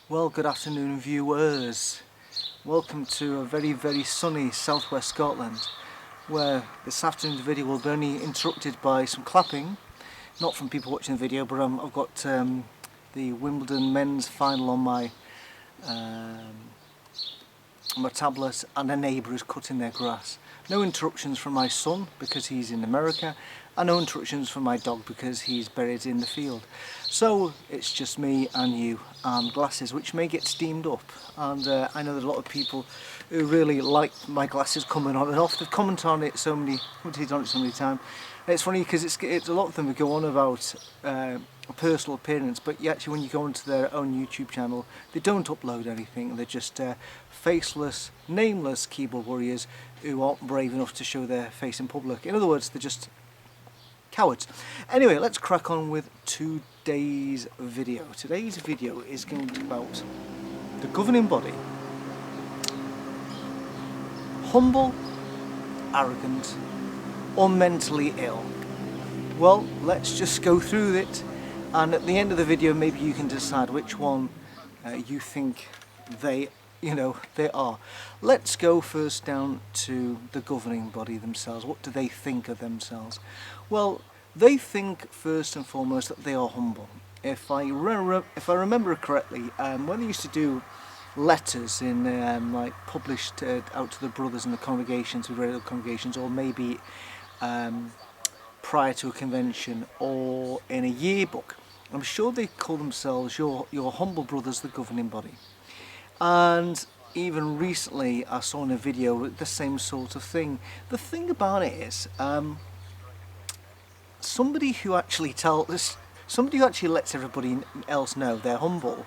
Well, good afternoon viewers. Welcome to a very, very sunny southwest Scotland, where this afternoon's video will be only interrupted by some clapping, not from people watching the video, but I've got the Wimbledon men's final on my tablet, and a neighbour is cutting their grass. No interruptions from my son because he's in America, and no interruptions from my dog because he's buried in the field. So it's just me and you and glasses, which may get steamed up, and I know there's a lot of people who really like my glasses coming on and off. They've commented on it so many times. And it's funny because it's a lot of them who go on about personal appearance, but actually when you go onto their own YouTube channel, they don't upload anything. They're just faceless, nameless keyboard warriors who aren't brave enough to show their face in public. In other words, they're just cowards. Anyway, let's crack on with today's video. Today's video is going to be about the governing body. Humble, arrogant, or mentally ill. Well, let's just go through it, and at the end of the video maybe you can decide which one you think they are. Let's go first down to the governing body themselves. What do they think of themselves? Well, they think first and foremost that they are humble. If I remember correctly, when they used to do letters in like published out to the brothers in the congregations, with regular congregations, or maybe prior to a convention or in a yearbook, I'm sure they call themselves your humble brothers, the governing body. And even recently I saw in a video the same sort of thing. The thing about it is, somebody who actually lets everybody else know they're humble,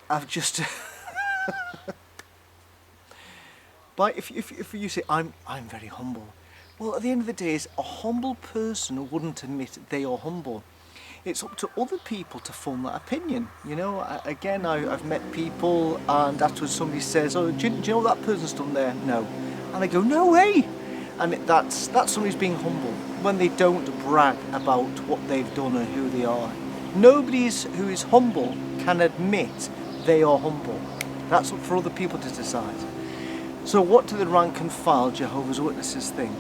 I've just but if you say I'm very humble, well, at the end of the day, is a humble person wouldn't admit they are humble. It's up to other people to form that opinion. You know, again, I've met people, and afterwards somebody says, "Oh, do you know what that person's done there?" No, and I go, "No way!" And that's somebody's being humble when they don't brag about what they've done and who they are. Nobody who is humble can admit they are humble. That's up for other people to decide. So, what do the rank and file Jehovah's Witnesses think?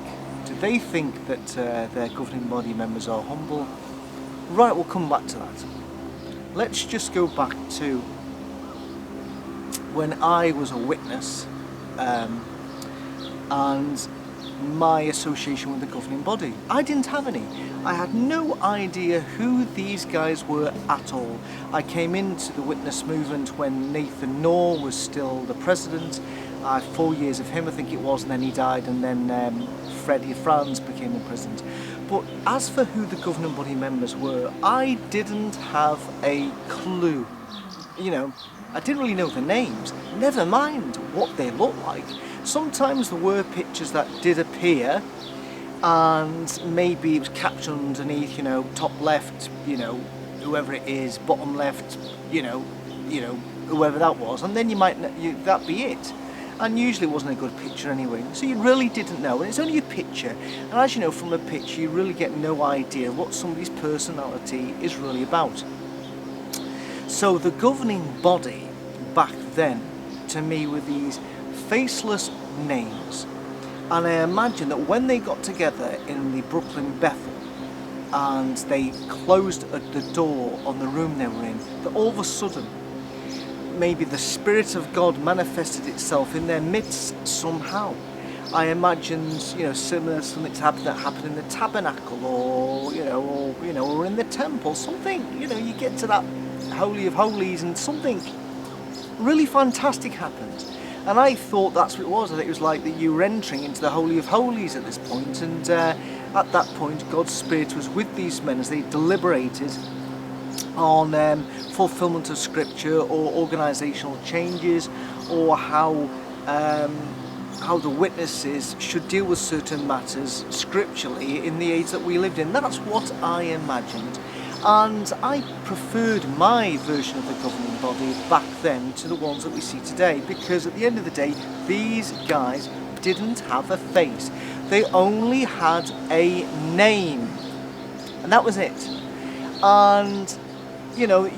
Do they think that their governing body members are humble? Right, we'll come back to that. Let's just go back to when I was a witness and my association with the governing body. I didn't have any. I had no idea who these guys were at all. I came into the witness movement when Nathan Knorr was still the president. I had 4 years of him, I think it was, and then he died, and then Freddie Franz became the president. But as for who the governing body members were, I didn't have a clue. You know, I didn't really know the names, never mind what they looked like. Sometimes there were pictures that did appear, and maybe it was captured underneath, you know, top left, you know, whoever it is, bottom left, you know, whoever that was, and then that'd be it. And usually it wasn't a good picture anyway, so you really didn't know, and it's only a picture, and as you know, from a picture you really get no idea what somebody's personality is really about. So the governing body back then, to me, were these faceless names, and I imagine that when they got together in the Brooklyn Bethel and they closed the door on the room they were in, that all of a sudden maybe the Spirit of God manifested itself in their midst somehow. I imagined, you know, similar to something that happened in the tabernacle, or in the temple. Something, you know, you get to that Holy of Holies and something really fantastic happened. And I thought that's what it was. I think it was like that you were entering into the Holy of Holies at this point, and at that point God's Spirit was with these men as they deliberated on fulfillment of scripture, or organisational changes, or how the witnesses should deal with certain matters scripturally in the age that we lived in. That's what I imagined, and I preferred my version of the governing body back then to the ones that we see today, because at the end of the day these guys didn't have a face. They only had a name, and that was it. And you know,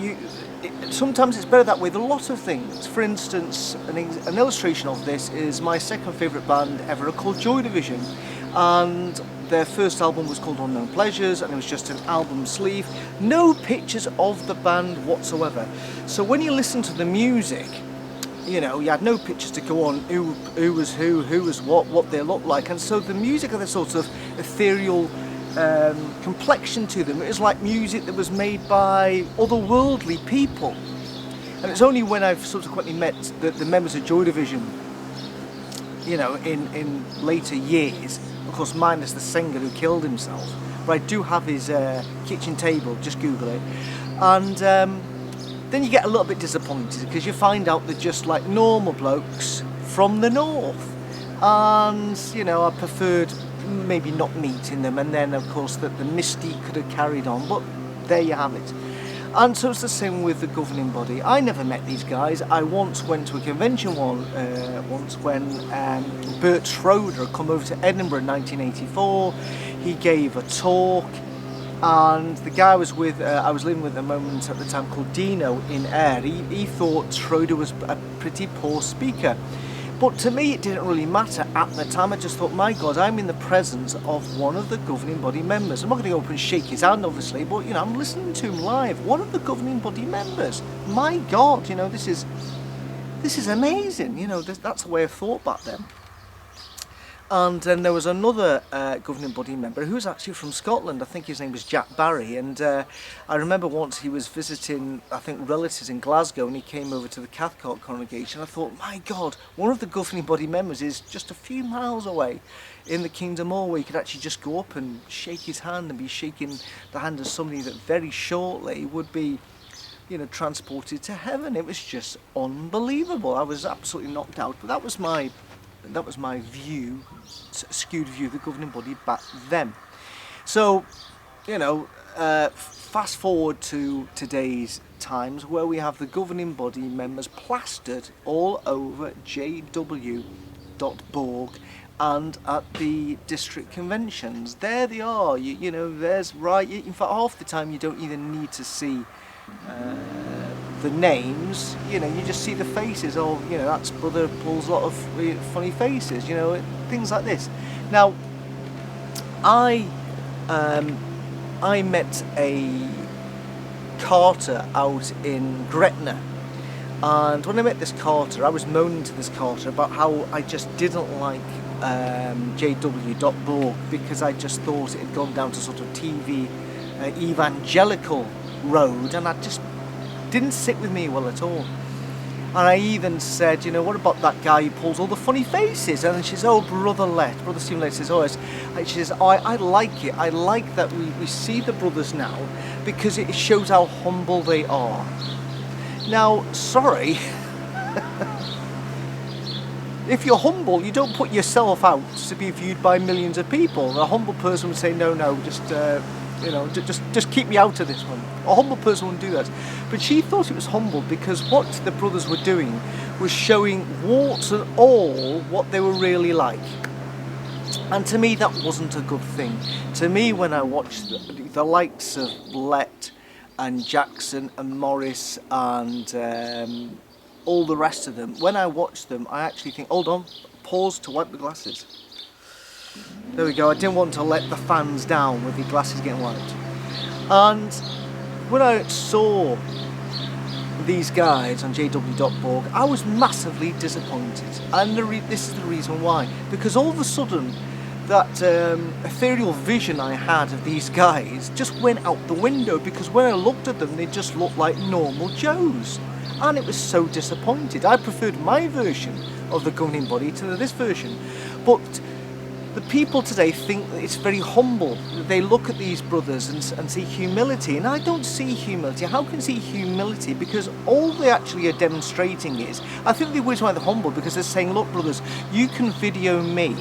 sometimes it's better that way. There are lots of things. For instance, an illustration of this is my second favourite band ever, called Joy Division, and their first album was called Unknown Pleasures, and it was just an album sleeve, no pictures of the band whatsoever. So when you listen to the music, you know, you had no pictures to go on who was who was what they looked like, and so the music had this sort of ethereal complexion to them. It was like music that was made by otherworldly people. And it's only when I've subsequently met the members of Joy Division, you know, in later years, of course minus the singer who killed himself, but I do have his kitchen table, just Google it, and then you get a little bit disappointed because you find out they're just like normal blokes from the north, and you know, I preferred maybe not meeting them, and then of course that the mystique could have carried on, but there you have it. And so it's the same with the governing body. I never met these guys. I once went to a convention once when Bert Schroeder had come over to Edinburgh in 1984. He gave a talk, and the guy I was with, I was living with at the moment at the time, called Dino in Ayr. He thought Schroeder was a pretty poor speaker. But to me, it didn't really matter at the time. I just thought, my God, I'm in the presence of one of the governing body members. I'm not going to go up and shake his hand, obviously, but, you know, I'm listening to him live. One of the governing body members. My God, you know, this is amazing. You know, that's the way I thought back then. And then there was another governing body member who was actually from Scotland. I think his name was Jack Barry, and I remember once he was visiting, I think, relatives in Glasgow, and he came over to the Cathcart congregation. I thought, my God, one of the governing body members is just a few miles away in the Kingdom Hall, where you could actually just go up and shake his hand and be shaking the hand of somebody that very shortly would be, you know, transported to heaven. It was just unbelievable. I was absolutely knocked out, but that was my view, skewed view of the governing body back then. So, you know, fast forward to today's times, where we have the governing body members plastered all over jw.borg and at the district conventions. There they are. You know, there's right. In fact, half the time you don't even need to see the names, you know, you just see the faces. Oh, you know, that's brother pulls a lot of funny faces, you know, things like this. Now, I met a carter out in Gretna, and when I met this carter, I was moaning to this carter about how I just didn't like jw.borg, because I just thought it had gone down to sort of TV evangelical road, and I just didn't sit with me well at all. And I even said, you know, what about that guy who pulls all the funny faces? And she says, oh, Brother Stephen Lett says, oh, yes. And she says, oh, I like it. I like that we see the brothers now, because it shows how humble they are. Now, sorry, if you're humble, you don't put yourself out to be viewed by millions of people. A humble person would say, no, just you know, just keep me out of this one. A humble person wouldn't do that. But she thought it was humble because what the brothers were doing was showing warts and all what they were really like. And to me, that wasn't a good thing. To me, when I watched the likes of Lett and Jackson and Morris and all the rest of them, when I watch them, I actually think, hold on, pause to wipe the glasses. There we go, I didn't want to let the fans down with the glasses getting wiped. And when I saw these guys on jw.borg, I was massively disappointed. And this is the reason why. Because all of a sudden, that ethereal vision I had of these guys just went out the window, because when I looked at them, they just looked like normal Joes. And it was so disappointed. I preferred my version of the governing body to this version. But the people today think that it's very humble. They look at these brothers and see humility, and I don't see humility. How can I see humility? Because all they actually are demonstrating is, I think the reason why they're humble, because they're saying, look brothers, you can video me,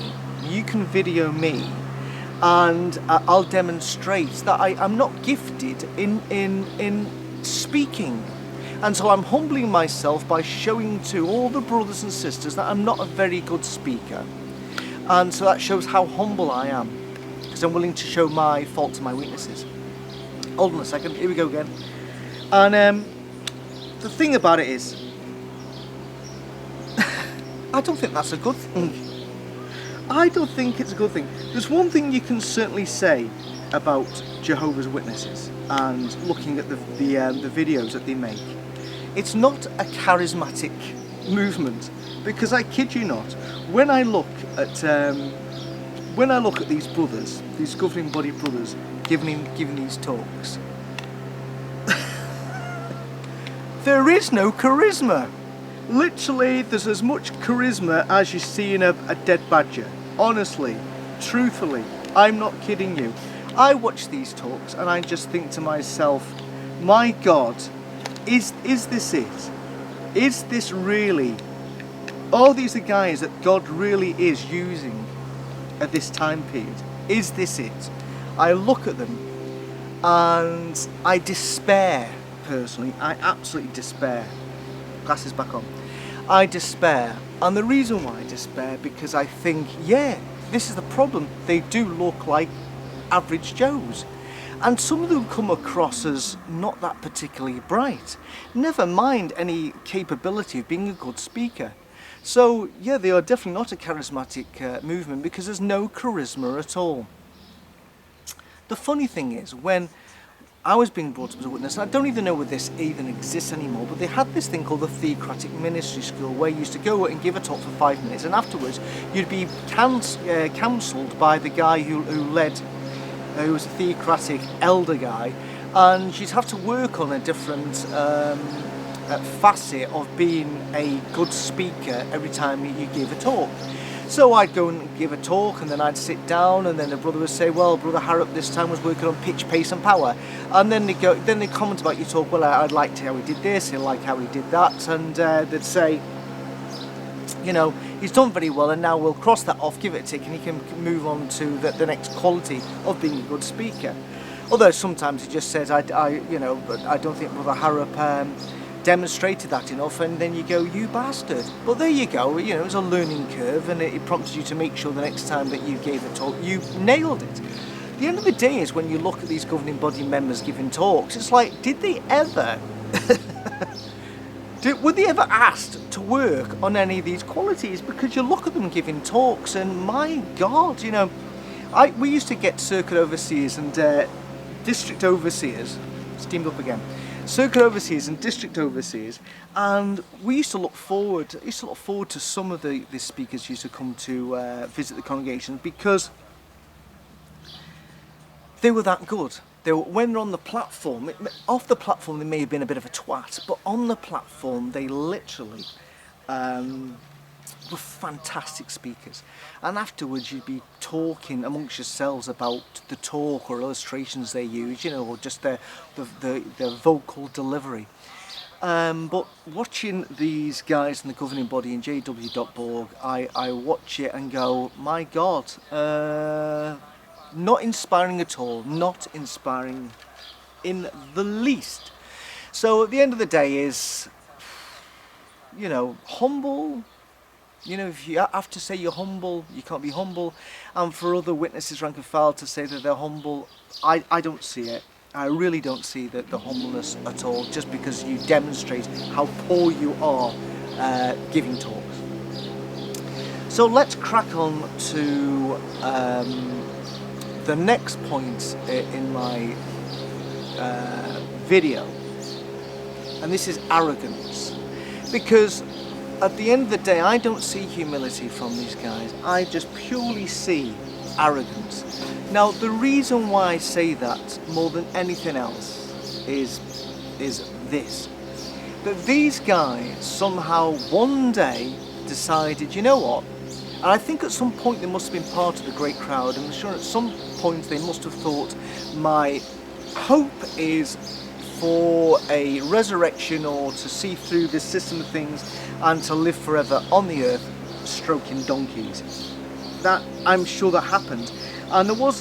and I'll demonstrate that I'm not gifted in speaking. And so I'm humbling myself by showing to all the brothers and sisters that I'm not a very good speaker. And so that shows how humble I am, because I'm willing to show my faults and my weaknesses. Hold on a second, here we go again. And the thing about it is, I don't think that's a good thing. I don't think it's a good thing. There's one thing you can certainly say about Jehovah's Witnesses and looking at the videos that they make. It's not a charismatic movement, because I kid you not, when I look at these brothers, these governing body brothers giving these talks, there is no charisma. Literally, there's as much charisma as you see in a dead badger. Honestly, truthfully, I'm not kidding you. I watch these talks and I just think to myself, my God, is this it? Is this really? Are these the guys that God really is using at this time period? Is this it? I look at them and I despair, personally. I absolutely despair. Glasses back on. I despair, and the reason why I despair, because I think, yeah, this is the problem. They do look like average Joes, and some of them come across as not that particularly bright, never mind any capability of being a good speaker. So yeah, they are definitely not a charismatic movement, because there's no charisma at all. The funny thing is, when I was being brought up as a witness, and I don't even know whether this even exists anymore, but they had this thing called the Theocratic Ministry School, where you used to go and give a talk for 5 minutes, and afterwards you'd be counselled by the guy who was a theocratic elder guy, and you'd have to work on a different facet of being a good speaker every time you gave a talk. So I'd go and give a talk, and then I'd sit down, and then the brother would say, well, Brother Harrop this time was working on pitch, pace and power. And then they comment about your talk, well, I liked how he did this, I liked how he did that, and they'd say, you know, he's done very well, and now we'll cross that off, give it a tick, and he can move on to the next quality of being a good speaker. Although sometimes he just says, I don't think Brother Harrop demonstrated that enough, and then you go, you bastard. But there you go, you know, it's a learning curve, and it prompted you to make sure the next time that you gave a talk, you nailed it. The end of the day is when you look at these governing body members giving talks, it's like, did they ever, were they ever asked to work on any of these qualities? Because you look at them giving talks, and my God, you know, we used to get circuit overseers and district overseers, steamed up again, circuit overseers and district overseers, and we used to look forward to some of the speakers used to come to visit the congregation, because they were that good. When they're on the platform, off the platform they may have been a bit of a twat, but on the platform they literally were fantastic speakers. And afterwards you'd be talking amongst yourselves about the talk or illustrations they use, you know, or just their vocal delivery. But watching these guys in the governing body in jw.org, I watch it and go, my God, not inspiring at all, not inspiring in the least. So at the end of the day is, you know, humble. You know, if you have to say you're humble, you can't be humble. And for other witnesses rank and file to say that they're humble, I don't see it. I really don't see the humbleness at all, just because you demonstrate how poor you are giving talks. So let's crack on to the next point in my video, and this is arrogance. Because at the end of the day, I don't see humility from these guys. I just purely see arrogance. Now, the reason why I say that more than anything else is this: that these guys somehow one day decided, you know what? And I think at some point they must have been part of the great crowd, and I'm sure at some point they must have thought, my hope is for a resurrection, or to see through this system of things and to live forever on the earth stroking donkeys. That, I'm sure that happened. And there was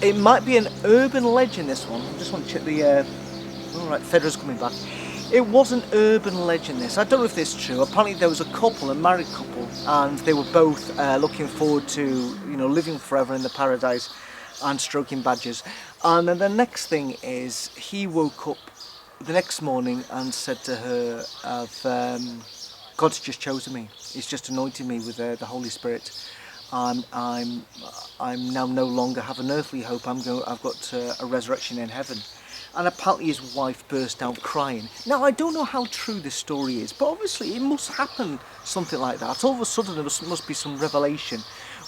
it might be an urban legend, this one. I just want to check the, alright, Federer's coming back. It was an urban legend, this. I don't know if this is true. Apparently there was a couple, a married couple, and they were both looking forward to, you know, living forever in the paradise and stroking badgers. And then the next thing is he woke up the next morning and said to her, God's just chosen me. He's just anointed me with the Holy Spirit. I'm now no longer have an earthly hope. I've got a resurrection in heaven. And apparently his wife burst out crying. Now, I don't know how true this story is, but obviously it must happen something like that. All of a sudden there must be some revelation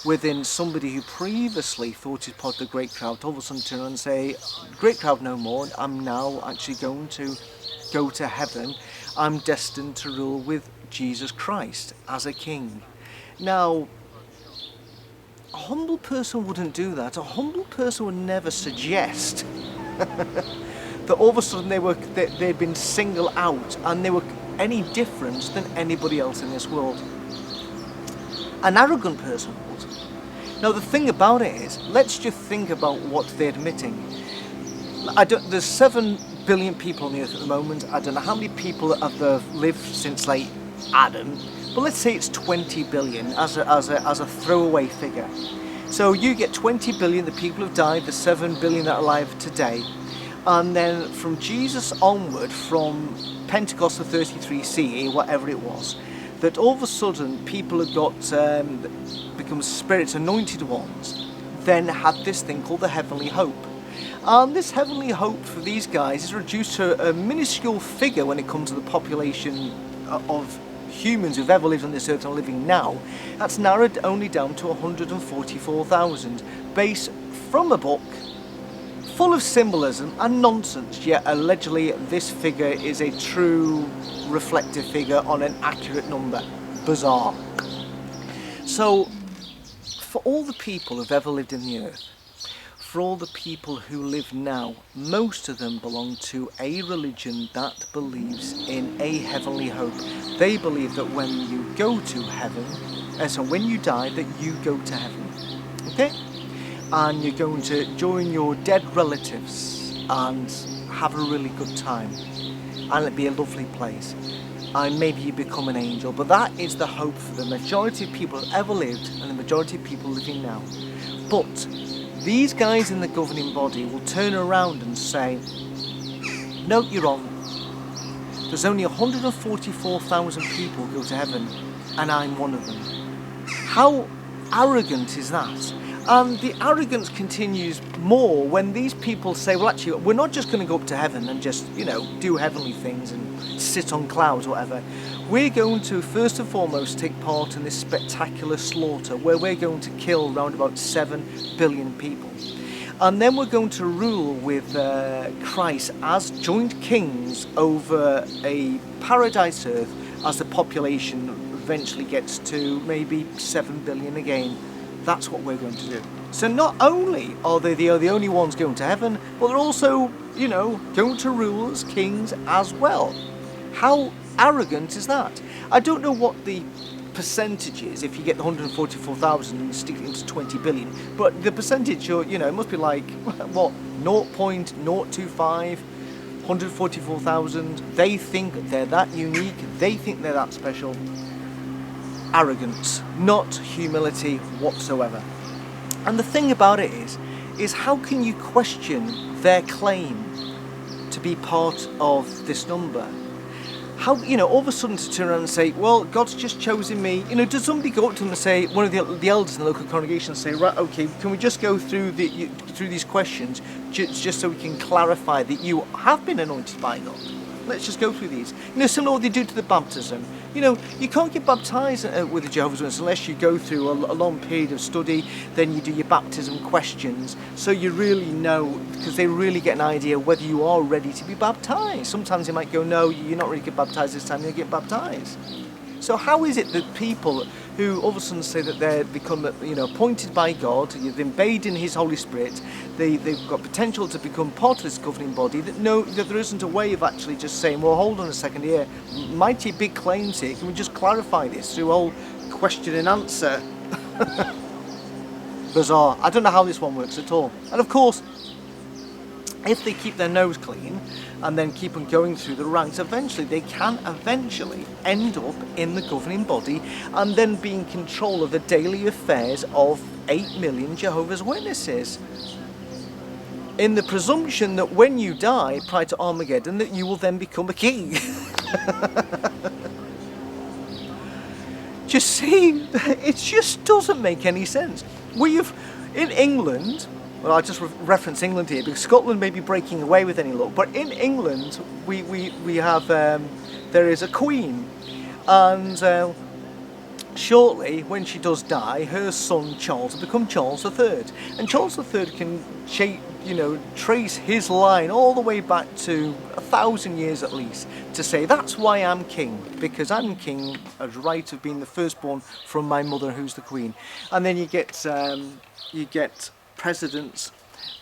within somebody who previously thought he'd part of the great crowd. All of a sudden turn around and say, great crowd no more, I'm now actually going to go to heaven. I'm destined to rule with Jesus Christ as a king. Now, a humble person wouldn't do that. A humble person would never suggest that all of a sudden they'd been singled out and they were any different than anybody else in this world. An arrogant person would. Now the thing about it is, let's just think about what they're admitting. There's 7 billion people on the earth at the moment. I don't know how many people have lived since like Adam, but let's say it's 20 billion as a throwaway figure. So you get 20 billion, the people have died, the 7 billion that are alive today. And then from Jesus onward, from Pentecost of 33 CE, whatever it was, that all of a sudden people have got become spirits, anointed ones, then had this thing called the heavenly hope. And this heavenly hope for these guys is reduced to a minuscule figure when it comes to the population of humans who've ever lived on this earth and are living now. That's narrowed only down to 144,000, based from a book full of symbolism and nonsense, yet allegedly this figure is a true reflective figure on an accurate number. Bizarre. So, for all the people who've ever lived in the earth, for all the people who live now, most of them belong to a religion that believes in a heavenly hope. They believe that when you go to heaven, so when you die, that you go to heaven. Okay? And you're going to join your dead relatives and have a really good time. And it'll be a lovely place. And maybe you become an angel. But that is the hope for the majority of people who've ever lived and the majority of people living now. But these guys in the governing body will turn around and say, no, you're wrong. There's only 144,000 people who go to heaven, and I'm one of them. How arrogant is that? And the arrogance continues more when these people say, well, actually, we're not just going to go up to heaven and just, do heavenly things and sit on clouds or whatever. We're going to, first and foremost, take part in this spectacular slaughter where we're going to kill around about 7 billion people. And then we're going to rule with Christ as joint kings over a paradise earth as the population eventually gets to maybe 7 billion again. That's what we're going to do. So not only are they the only ones going to heaven, but they're also, going to rule as kings as well. How arrogant is that? I don't know what the percentage is if you get the 144,000 and stick it into 20 billion, but the percentage, it must be like, what, 0.025, 144,000. They think they're that unique, they think they're that special. Arrogance, not humility whatsoever. And the thing about it is how can you question their claim to be part of this number? How, all of a sudden to turn around and say, well, God's just chosen me. Does somebody go up to them and say, one of the elders in the local congregation say, right, okay, can we just go through these questions just so we can clarify that you have been anointed by God? Let's just go through these. Similar to what they do to the baptism. You can't get baptized with the Jehovah's Witnesses unless you go through a long period of study, then you do your baptism questions, so you really know, because they really get an idea whether you are ready to be baptized. Sometimes they might go, no, you're not ready to get baptized this time, you'll get baptized. So how is it that people who all of a sudden say that they're become, appointed by God, they've obeyed in His Holy Spirit, they've got potential to become part of this governing body, that there isn't a way of actually just saying, well, hold on a second here, mighty big claims here, can we just clarify this through a whole question and answer? Bizarre. I don't know how this one works at all. And of course, if they keep their nose clean and then keep on going through the ranks, eventually they can end up in the governing body and then be in control of the daily affairs of 8 million Jehovah's Witnesses. in the presumption that when you die prior to Armageddon, that you will then become a king. Just see, it just doesn't make any sense. In England, well, I just reference England here because Scotland may be breaking away with any luck, but in England we have there is a queen, and shortly when she does die, her son Charles will become Charles III, and Charles III can trace his line all the way back to 1,000 years at least to say that's why I'm king, because I'm king as right of being the firstborn from my mother who's the queen. And then you get presidents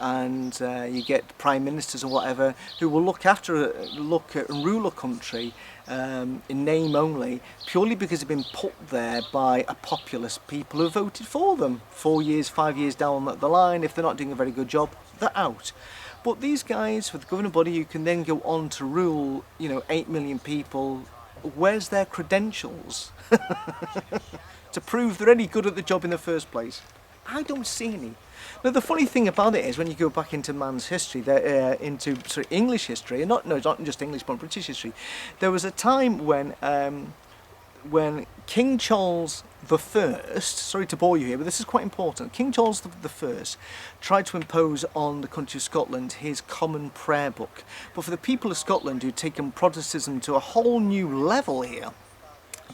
and you get prime ministers and whatever who will look at and rule a country in name only, purely because they've been put there by a populace, people who voted for them. 4 years, 5 years down the line, if they're not doing a very good job, they're out. But these guys with the governing body who can then go on to rule 8 million people, where's their credentials to prove they're any good at the job in the first place? I don't see any. Now the funny thing about it is when you go back into man's history, into English history, and not just English but British history, there was a time when King Charles the First, sorry to bore you here, but this is quite important. King Charles the First tried to impose on the country of Scotland his common prayer book. But for the people of Scotland who'd taken Protestantism to a whole new level here,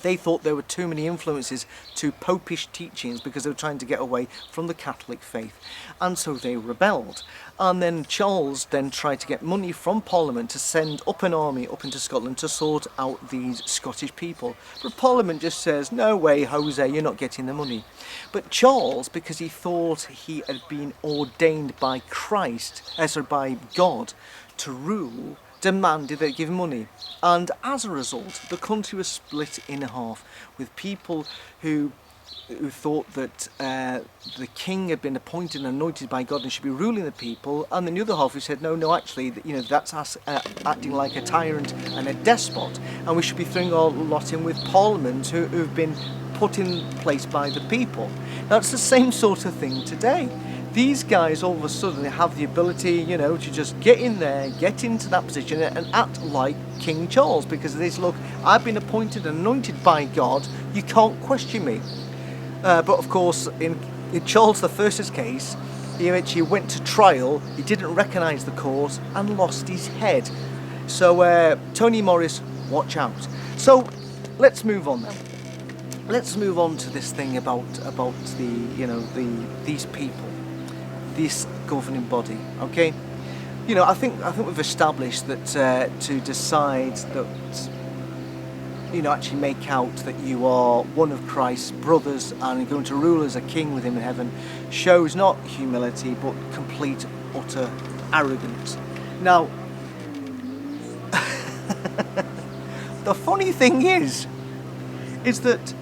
they thought there were too many influences to popish teachings because they were trying to get away from the Catholic faith, and so they rebelled. And then Charles then tried to get money from Parliament to send up an army up into Scotland to sort out these Scottish people. But Parliament just says, no way, Jose, you're not getting the money. But Charles, because he thought he had been ordained by by God to rule, demanded they give money, and as a result the country was split in half, with people who thought that the king had been appointed and anointed by God and should be ruling the people, and then the other half who said no, actually, that's us acting like a tyrant and a despot, and we should be throwing our lot in with Parliament who've been put in place by the people. Now it's the same sort of thing today. These guys all of a sudden have the ability, to just get in there, get into that position and act like King Charles, because they say, look, I've been appointed and anointed by God, you can't question me. But of course, in Charles I's case, he actually went to trial, he didn't recognise the cause and lost his head. So Tony Morris, watch out. So let's move on then. Let's move on to this thing about these people, this governing body. Okay, I think we've established that to decide that, actually make out that you are one of Christ's brothers and are going to rule as a king with him in heaven shows not humility but complete utter arrogance. Now the funny thing is that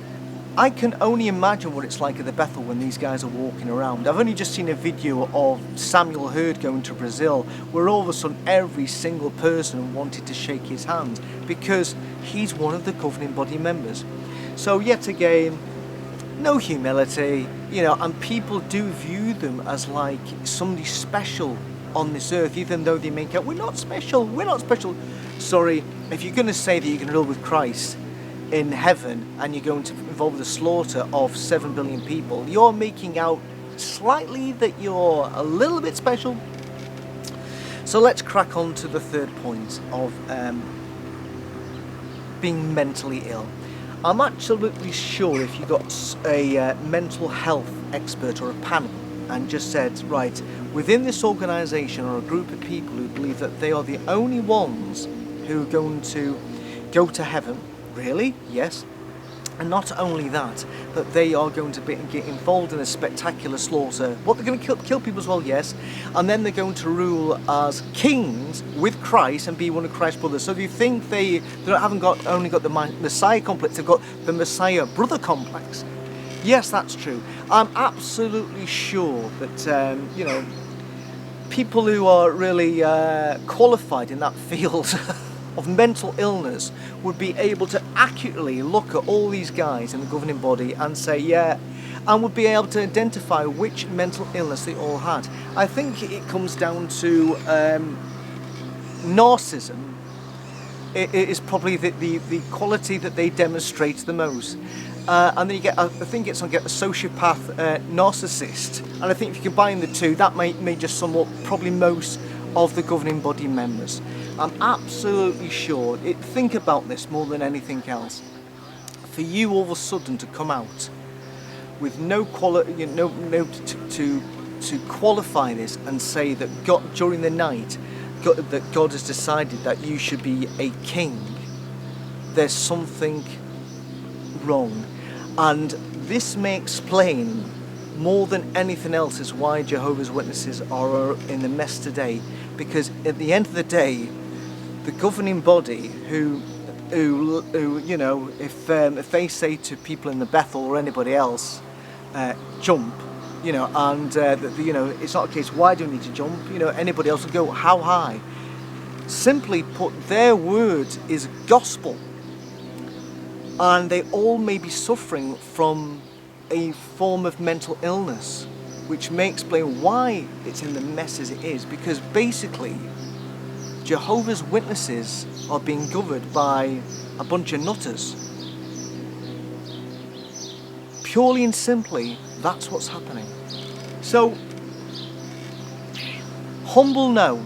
I can only imagine what it's like at the Bethel when these guys are walking around. I've only just seen a video of Samuel Hurd going to Brazil, where all of a sudden every single person wanted to shake his hand because he's one of the governing body members. So yet again, no humility, and people do view them as like somebody special on this earth, even though they make out, we're not special. Sorry, if you're going to say that you can rule with Christ in heaven and you're going to involve the slaughter of 7 billion people, you're making out slightly that you're a little bit special. So let's crack on to the third point of being mentally ill. I'm absolutely sure if you got a mental health expert or a panel and just said, right, within this organisation or a group of people who believe that they are the only ones who are going to go to heaven. Really? Yes. And not only that, but they are going to get involved in a spectacular slaughter. What, they're going to kill people as well? Yes. And then they're going to rule as kings with Christ and be one of Christ's brothers. So do you think they haven't only got the Messiah complex, they've got the Messiah brother complex? Yes, that's true. I'm absolutely sure that people who are really qualified in that field of mental illness would be able to accurately look at all these guys in the governing body and say, yeah, and would be able to identify which mental illness they all had. I think it comes down to narcissism. It is probably the quality that they demonstrate the most. And then you get, I think it's on get a sociopath, narcissist, and I think if you combine the two, that may just sum up probably most of the governing body members. I'm absolutely sure. Think about this more than anything else. For you all of a sudden to come out with no quality, to qualify this and say that God, during the night, that God has decided that you should be a king, there's something wrong. And this may explain more than anything else is why Jehovah's Witnesses are in the mess today, because at the end of the day, the governing body who you know, if they say to people in the Bethel or anybody else, jump, you know, and you know, it's not a case why do we need to jump, you know, anybody else will go how high. Simply put, their word is gospel, and they all may be suffering from a form of mental illness, which may explain why it's in the mess as it is, because basically Jehovah's Witnesses are being governed by a bunch of nutters. Purely and simply, that's what's happening. So, humble, no.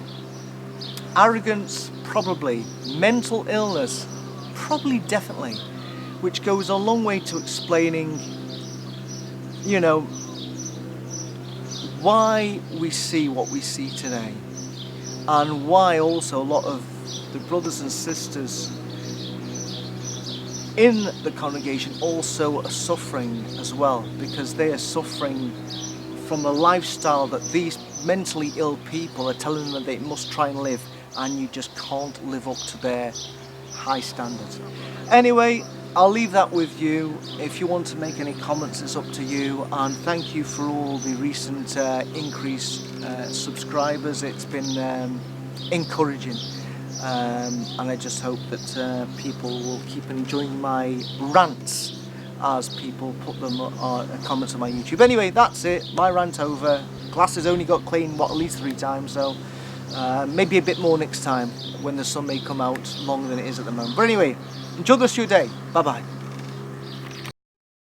Arrogance, probably. Mental illness, probably, definitely. Which goes a long way to explaining, you know, why we see what we see today. And why also a lot of the brothers and sisters in the congregation also are suffering as well, because they are suffering from a lifestyle that these mentally ill people are telling them they must try and live, and you just can't live up to their high standards. Anyway, I'll leave that with you. If you want to make any comments, it's up to you. And thank you for all the recent increased subscribers. It's been encouraging. And I just hope that people will keep enjoying my rants as people put them on comments on my YouTube. Anyway, that's it. My rant over. Glasses only got cleaned, at least 3 times, so maybe a bit more next time when the sun may come out longer than it is at the moment. But anyway, enjoy the rest of your day. Bye bye.